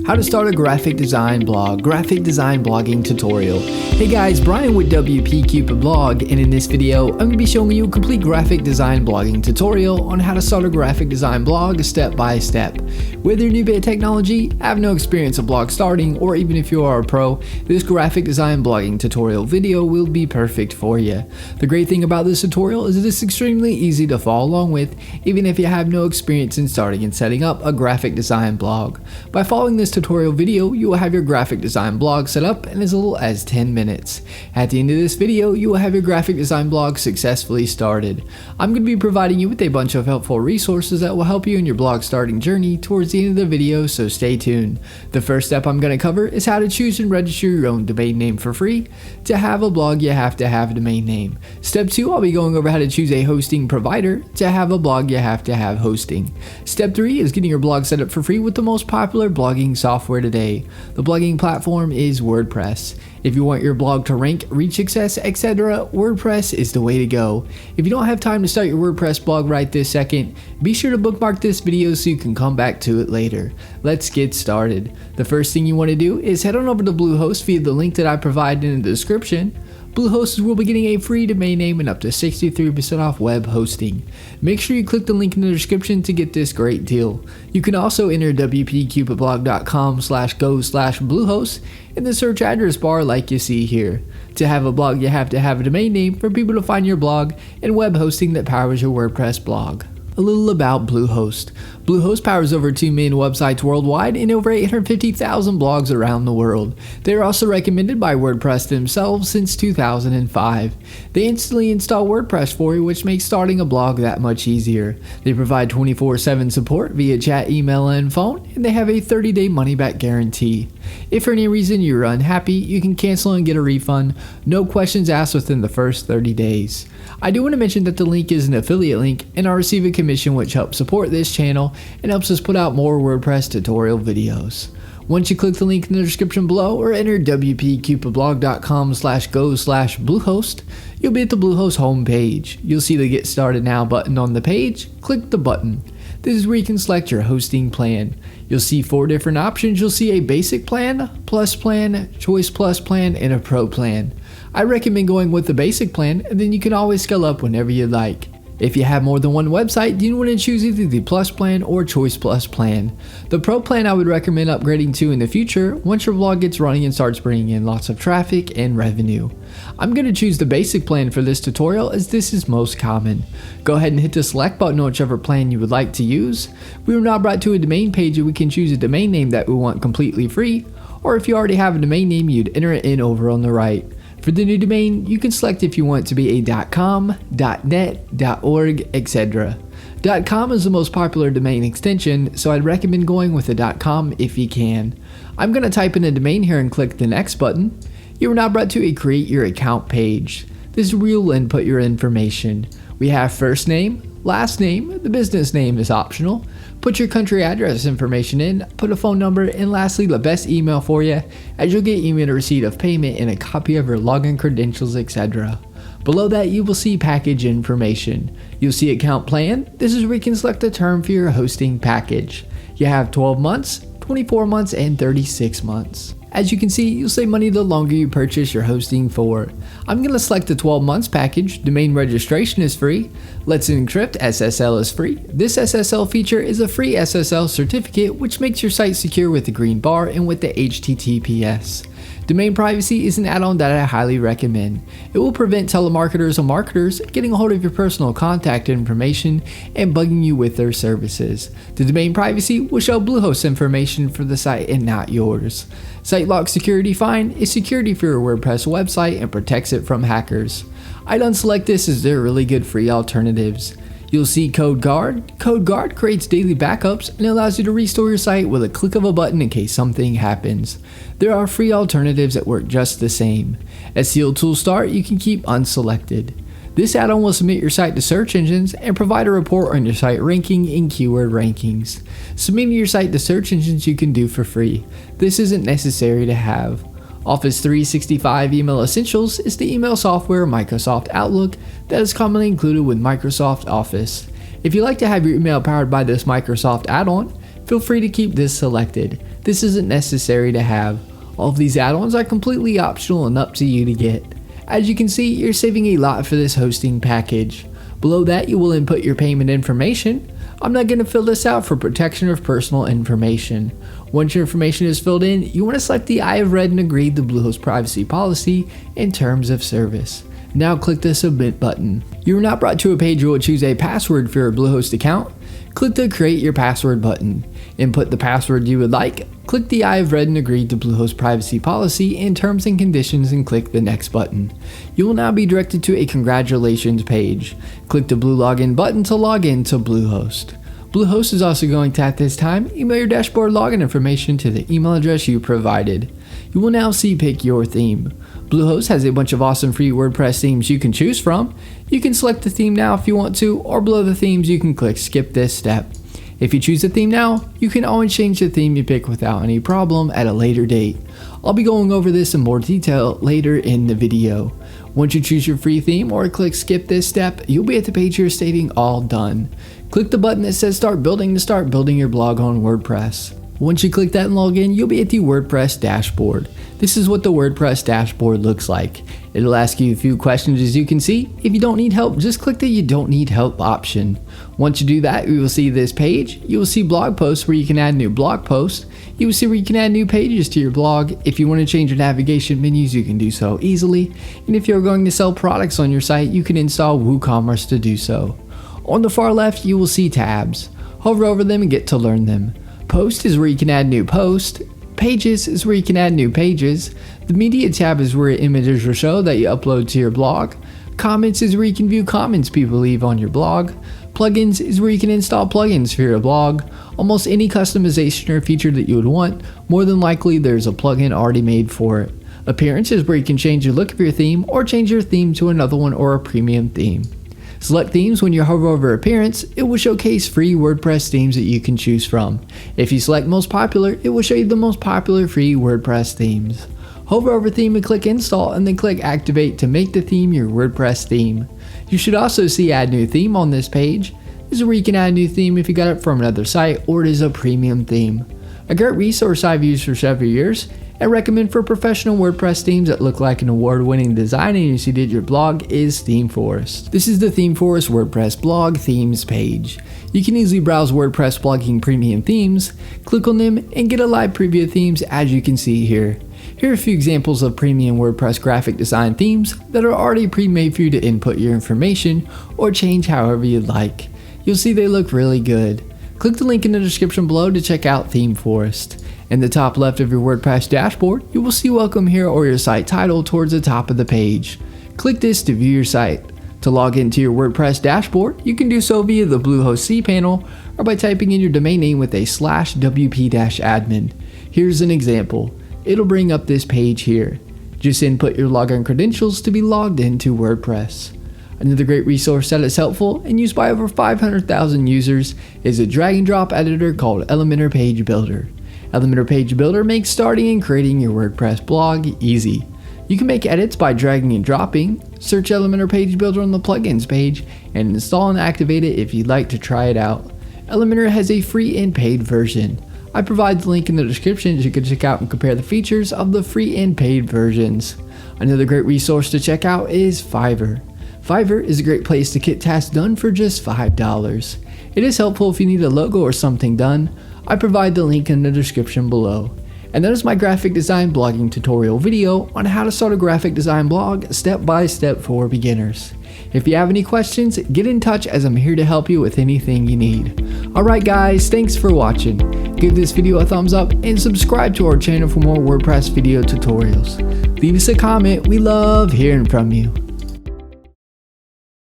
How to start a graphic design blog, graphic design blogging tutorial. Hey guys, Brian with WP Cupid Blog, and in this video, I'm going to be showing you a complete graphic design blogging tutorial on how to start a graphic design blog step by step. Whether you're new at technology, have no experience of blog starting, or even if you are a pro, this graphic design blogging tutorial video will be perfect for you. The great thing about this tutorial is it is extremely easy to follow along with, even if you have no experience in starting and setting up a graphic design blog. By following this tutorial video, you will have your graphic design blog set up in as little as 10 minutes. At the end of this video, you will have your graphic design blog successfully started. I'm going to be providing you with a bunch of helpful resources that will help you in your blog starting journey towards the end of the video, so stay tuned. The first step I'm going to cover is how to choose and register your own domain name for free. To have a blog, you have to have a domain name. Step 2, I'll be going over how to choose a hosting provider. To have a blog, you have to have hosting. Step 3 is getting your blog set up for free with the most popular blogging software today. The blogging platform is WordPress. If you want your blog to rank, reach success, etc., WordPress is the way to go. If you don't have time to start your WordPress blog right this second, be sure to bookmark this video so you can come back to it later. Let's get started. The first thing you want to do is head on over to Bluehost via the link that I provided in the description. Bluehost will be getting a free domain name and up to 63% off web hosting. Make sure you click the link in the description to get this great deal. You can also enter wpcupidblog.com/go/Bluehost in the search address bar like you see here. To have a blog, you have to have a domain name for people to find your blog and web hosting that powers your WordPress blog. A little about Bluehost. Bluehost powers over 2 million websites worldwide and over 850,000 blogs around the world. They are also recommended by WordPress themselves since 2005. They instantly install WordPress for you, which makes starting a blog that much easier. They provide 24/7 support via chat, email, and phone, and they have a 30-day money-back guarantee. If for any reason you're unhappy, you can cancel and get a refund. No questions asked within the first 30 days. I do want to mention that the link is an affiliate link, and I receive a commission which helps support this channel and helps us put out more WordPress tutorial videos. Once you click the link in the description below or enter wpcupidblog.com/go/Bluehost, you'll be at the Bluehost homepage. You'll see the Get Started Now button on the page. Click the button. This is where you can select your hosting plan. You'll see 4 different options. You'll see a basic plan, plus plan, choice plus plan, and a pro plan. I recommend going with the basic plan, and then you can always scale up whenever you like. If you have more than one website, you want to choose either the plus plan or choice plus plan. The pro plan I would recommend upgrading to in the future once your blog gets running and starts bringing in lots of traffic and revenue. I'm going to choose the basic plan for this tutorial as this is most common. Go ahead and hit the select button on whichever plan you would like to use. We are now brought to a domain page and we can choose a domain name that we want completely free, or if you already have a domain name, you'd enter it in over on the right. For the new domain, you can select if you want it to be a .com, .net, .org, etc. .com is the most popular domain extension, so I'd recommend going with a .com if you can. I'm going to type in a domain here and click the next button. You are now brought to a Create Your Account page. This is where you'll input your information. We have first name, last name, the business name is optional. Put your country address information in, put a phone number, and lastly the best email for you, as you'll get email receipt of payment and a copy of your login credentials, etc. Below that you will see package information. You'll see account plan. This is where you can select the term for your hosting package. You have 12 months, 24 months, and 36 months. As you can see, you'll save money the longer you purchase your hosting for. I'm going to select the 12 months package. Domain registration is free. Let's Encrypt SSL is free. This SSL feature is a free SSL certificate which makes your site secure with the green bar and with the HTTPS. Domain privacy is an add-on that I highly recommend. It will prevent telemarketers or marketers getting a hold of your personal contact information and bugging you with their services. The domain privacy will show Bluehost information for the site and not yours. Site Lock Security Find is security for your WordPress website and protects it from hackers. I'd unselect this as they're really good free alternatives. You'll see Code Guard. Code Guard creates daily backups and allows you to restore your site with a click of a button in case something happens. There are free alternatives that work just the same. SEO Tool Start you can keep unselected. This add-on will submit your site to search engines and provide a report on your site ranking and keyword rankings. Submitting your site to search engines you can do for free. This isn't necessary to have. Office 365 Email Essentials is the email software Microsoft Outlook that is commonly included with Microsoft Office. If you'd like to have your email powered by this Microsoft add-on, feel free to keep this selected. This isn't necessary to have. All of these add-ons are completely optional and up to you to get. As you can see, you're saving a lot for this hosting package. Below that, you will input your payment information. I'm not going to fill this out for protection of personal information. Once your information is filled in, you want to select the I have read and agreed to Bluehost privacy policy and terms of service. Now click the submit button. You are now brought to a page where you will choose a password for your Bluehost account. Click the create your password button. Input the password you would like. Click the I have read and agreed to Bluehost privacy policy and terms and conditions and click the next button. You will now be directed to a congratulations page. Click the blue login button to log in to Bluehost. Bluehost is also going to, at this time, email your dashboard login information to the email address you provided. You will now see pick your theme. Bluehost has a bunch of awesome free WordPress themes you can choose from. You can select the theme now if you want to, or below the themes you can click skip this step. If you choose a theme now, you can always change the theme you pick without any problem at a later date. I'll be going over this in more detail later in the video. Once you choose your free theme or click skip this step, you'll be at the page here stating all done. Click the button that says start building to start building your blog on WordPress. Once you click that and log in, you'll be at the WordPress dashboard. This is what the WordPress dashboard looks like. It'll ask you a few questions as you can see. If you don't need help, just click the you don't need help option. Once you do that, you will see this page. You will see blog posts where you can add new blog posts. You will see where you can add new pages to your blog. If you want to change your navigation menus, you can do so easily. And if you're going to sell products on your site, you can install WooCommerce to do so. On the far left, you will see tabs. Hover over them and get to learn them. Post is where you can add new posts. Pages is where you can add new pages. The media tab is where images will show that you upload to your blog. Comments is where you can view comments people leave on your blog. Plugins is where you can install plugins for your blog. Almost any customization or feature that you would want, more than likely there's a plugin already made for it. Appearance is where you can change the look of your theme or change your theme to another one or a premium theme. Select themes. When you hover over appearance, it will showcase free WordPress themes that you can choose from. If you select most popular, it will show you the most popular free WordPress themes. Hover over theme and click install and then click activate to make the theme your WordPress theme. You should also see add new theme on this page. This is where you can add a new theme if you got it from another site or it is a premium theme. A great resource I've used for several years and recommend for professional WordPress themes that look like an award-winning design and you see did your blog is ThemeForest. This is the ThemeForest WordPress blog themes page. You can easily browse WordPress blogging premium themes, click on them, and get a live preview of themes as you can see here. Here are a few examples of premium WordPress graphic design themes that are already pre-made for you to input your information or change however you'd like. You'll see they look really good. Click the link in the description below to check out ThemeForest. In the top left of your WordPress dashboard, you will see welcome here or your site title towards the top of the page. Click this to view your site. To log into your WordPress dashboard, you can do so via the Bluehost cPanel or by typing in your domain name with a /wp-admin. Here's an example. It'll bring up this page here. Just input your login credentials to be logged into WordPress. Another great resource that is helpful and used by over 500,000 users is a drag and drop editor called Elementor Page Builder. Elementor Page Builder makes starting and creating your WordPress blog easy. You can make edits by dragging and dropping. Search Elementor Page Builder on the plugins page and install and activate it if you'd like to try it out. Elementor has a free and paid version. I provide the link in the description so you can check out and compare the features of the free and paid versions. Another great resource to check out is Fiverr. Fiverr is a great place to get tasks done for just $5. It is helpful if you need a logo or something done. I provide the link in the description below. And that is my graphic design blogging tutorial video on how to start a graphic design blog step by step for beginners. If you have any questions, get in touch as I'm here to help you with anything you need. Alright guys, thanks for watching. Give this video a thumbs up and subscribe to our channel for more WordPress video tutorials. Leave us a comment, we love hearing from you.